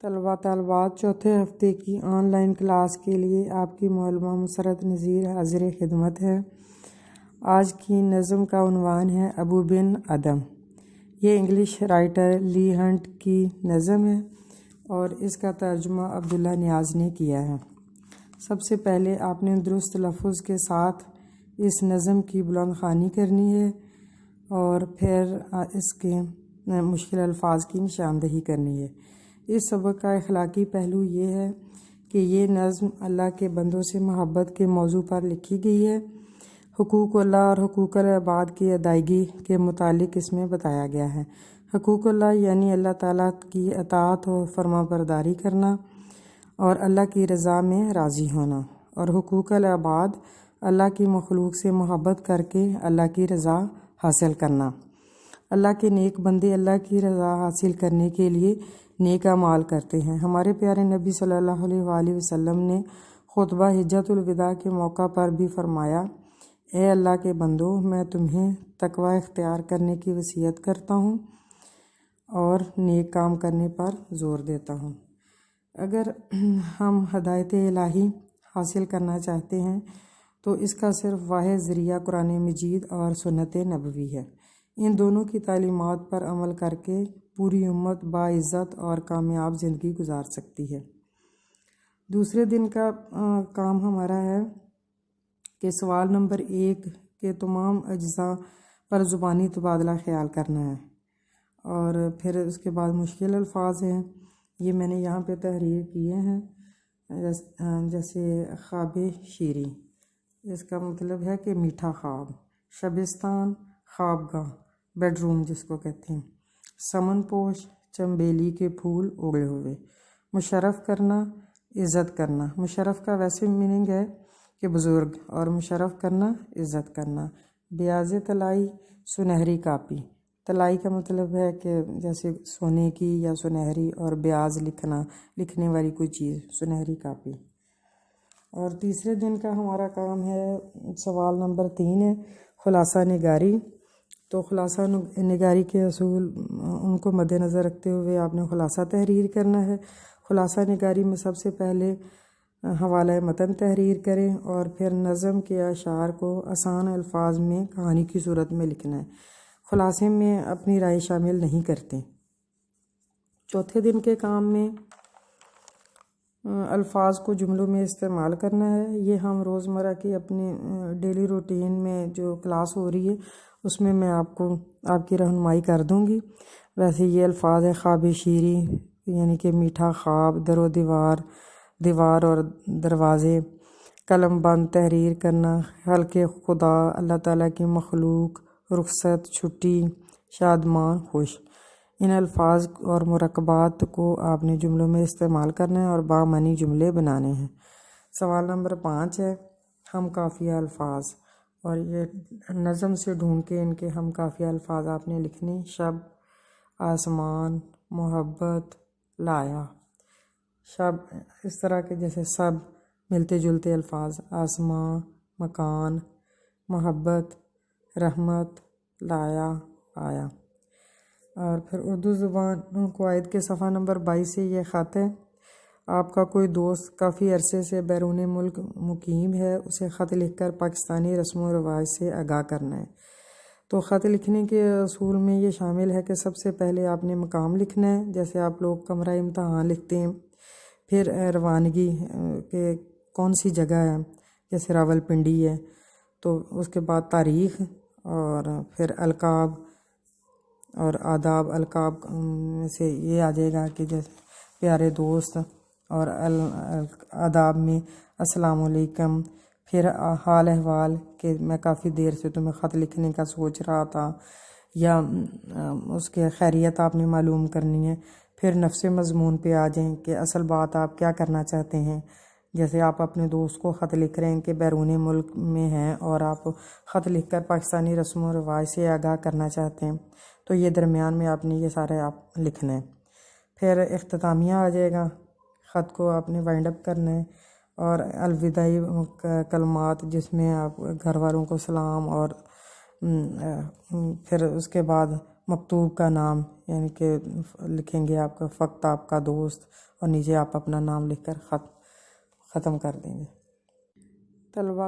طلباء طالبات چوتھے ہفتے کی آن لائن کلاس کے لیے آپ کی معلمہ مسرت نذیر حاضر خدمت ہے۔ آج کی نظم کا عنوان ہے ابو بن ادم۔ یہ انگلش رائٹر لی ہنٹ کی نظم ہے اور اس کا ترجمہ عبداللہ نیاز نے کیا ہے۔ سب سے پہلے آپ نے درست لفظ کے ساتھ اس نظم کی بلند خوانی کرنی ہے اور پھر اس کے مشکل الفاظ کی نشاندہی کرنی ہے۔ اس سبق کا اخلاقی پہلو یہ ہے کہ یہ نظم اللہ کے بندوں سے محبت کے موضوع پر لکھی گئی ہے۔ حقوق اللہ اور حقوق العباد کی ادائیگی کے متعلق اس میں بتایا گیا ہے۔ حقوق اللہ یعنی اللہ تعالیٰ کی اطاعت و فرما برداری کرنا اور اللہ کی رضا میں راضی ہونا، اور حقوق العباد اللہ کی مخلوق سے محبت کر کے اللہ کی رضا حاصل کرنا۔ اللہ کے نیک بندے اللہ کی رضا حاصل کرنے کے لیے نیک اعمال کرتے ہیں۔ ہمارے پیارے نبی صلی اللہ علیہ وآلہ وسلم نے خطبہ حجۃ الوداع کے موقع پر بھی فرمایا، اے اللہ کے بندو، میں تمہیں تقوی اختیار کرنے کی وصیت کرتا ہوں اور نیک کام کرنے پر زور دیتا ہوں۔ اگر ہم ہدایت الہی حاصل کرنا چاہتے ہیں تو اس کا صرف واحد ذریعہ قرآن مجید اور سنت نبوی ہے۔ ان دونوں کی تعلیمات پر عمل کر کے پوری امت باعزت اور کامیاب زندگی گزار سکتی ہے۔ دوسرے دن کا کام ہمارا ہے کہ سوال نمبر 1 کے تمام اجزاء پر زبانی تبادلہ خیال کرنا ہے، اور پھر اس کے بعد مشکل الفاظ ہیں، یہ میں نے یہاں پہ تحریر کیے ہیں، جیسے خواب شیری، اس کا مطلب ہے کہ میٹھا خواب۔ شبستان، خوابگاہ، بیڈ روم جس کو کہتے ہیں۔ سمن پوش، چنبیلی کے پھول اگے ہوئے۔ مشرف کرنا، عزت کرنا۔ مشرف کا ویسے میننگ ہے کہ بزرگ، اور مشرف کرنا عزت کرنا۔ بیاض طلائی، سنہری کاپی۔ طلائی کا مطلب ہے کہ جیسے سونے کی یا سنہری، اور بیاض لکھنے والی کوئی چیز، سنہری کاپی۔ اور تیسرے دن کا ہمارا کام ہے، سوال نمبر 3 ہے، خلاصہ نگاری۔ تو خلاصہ نگاری کے اصول ان کو مد نظر رکھتے ہوئے آپ نے خلاصہ تحریر کرنا ہے۔ خلاصہ نگاری میں سب سے پہلے حوالہ متن تحریر کریں اور پھر نظم کے اشعار کو آسان الفاظ میں کہانی کی صورت میں لکھنا ہے۔ خلاصے میں اپنی رائے شامل نہیں کرتے۔ چوتھے دن کے کام میں الفاظ کو جملوں میں استعمال کرنا ہے۔ یہ ہم روزمرہ کی اپنی ڈیلی روٹین میں جو کلاس ہو رہی ہے اس میں آپ کی رہنمائی کر دوں گی۔ ویسے یہ الفاظ ہے خواب شیری یعنی کہ میٹھا خواب، در و دیوار اور دروازے، قلم بند تحریر کرنا، خلق خدا، اللہ تعالیٰ کی مخلوق، رخصت، چھٹی، شادمان، خوش۔ ان الفاظ اور مرکبات کو آپ نے جملوں میں استعمال کرنا ہے اور بامعنی جملے بنانے ہیں۔ سوال نمبر 5 ہے، ہم قافیہ الفاظ، اور یہ نظم سے ڈھونڈ کے ان کے ہم قافیہ الفاظ آپ نے لکھنے۔ شب، آسمان، محبت، لایا۔ شب اس طرح کے جیسے سب ملتے جلتے الفاظ، آسمان، مکان، محبت، رحمت، لایا، آیا۔ اور پھر اردو زبان قواعد کے صفحہ نمبر 22 سے یہ خط ہے، آپ کا کوئی دوست کافی عرصے سے بیرون ملک مقیم ہے، اسے خط لکھ کر پاکستانی رسم و رواج سے آگاہ کرنا ہے۔ تو خط لکھنے کے اصول میں یہ شامل ہے کہ سب سے پہلے آپ نے مقام لکھنا ہے، جیسے آپ لوگ کمرہ امتحان لکھتے ہیں، پھر روانگی کہ کون سی جگہ ہے، جیسے راولپنڈی ہے، تو اس کے بعد تاریخ، اور پھر القاب اور آداب۔ القاب میں سے یہ آ جائے گا کہ جیسے پیارے دوست، اور آداب میں السلام علیکم، پھر حال احوال کہ میں کافی دیر سے تمہیں خط لکھنے کا سوچ رہا تھا، یا اس کے خیریت آپ نے معلوم کرنی ہے۔ پھر نفس مضمون پہ آ جائیں کہ اصل بات آپ کیا کرنا چاہتے ہیں، جیسے آپ اپنے دوست کو خط لکھ رہے ہیں کہ بیرون ملک میں ہیں اور آپ خط لکھ کر پاکستانی رسم و رواج سے آگاہ کرنا چاہتے ہیں، تو یہ درمیان میں آپ نے یہ سارے آپ لکھنا ہے۔ پھر اختتامیہ آ جائے گا، خط کو آپ نے وائنڈ اپ کرنا ہے، اور الوداعی کلمات جس میں آپ گھر والوں کو سلام، اور پھر اس کے بعد مکتوب کا نام یعنی کہ لکھیں گے آپ کا فقط آپ کا دوست، اور نیچے آپ اپنا نام لکھ کر ختم کر دیں گے۔ طلباء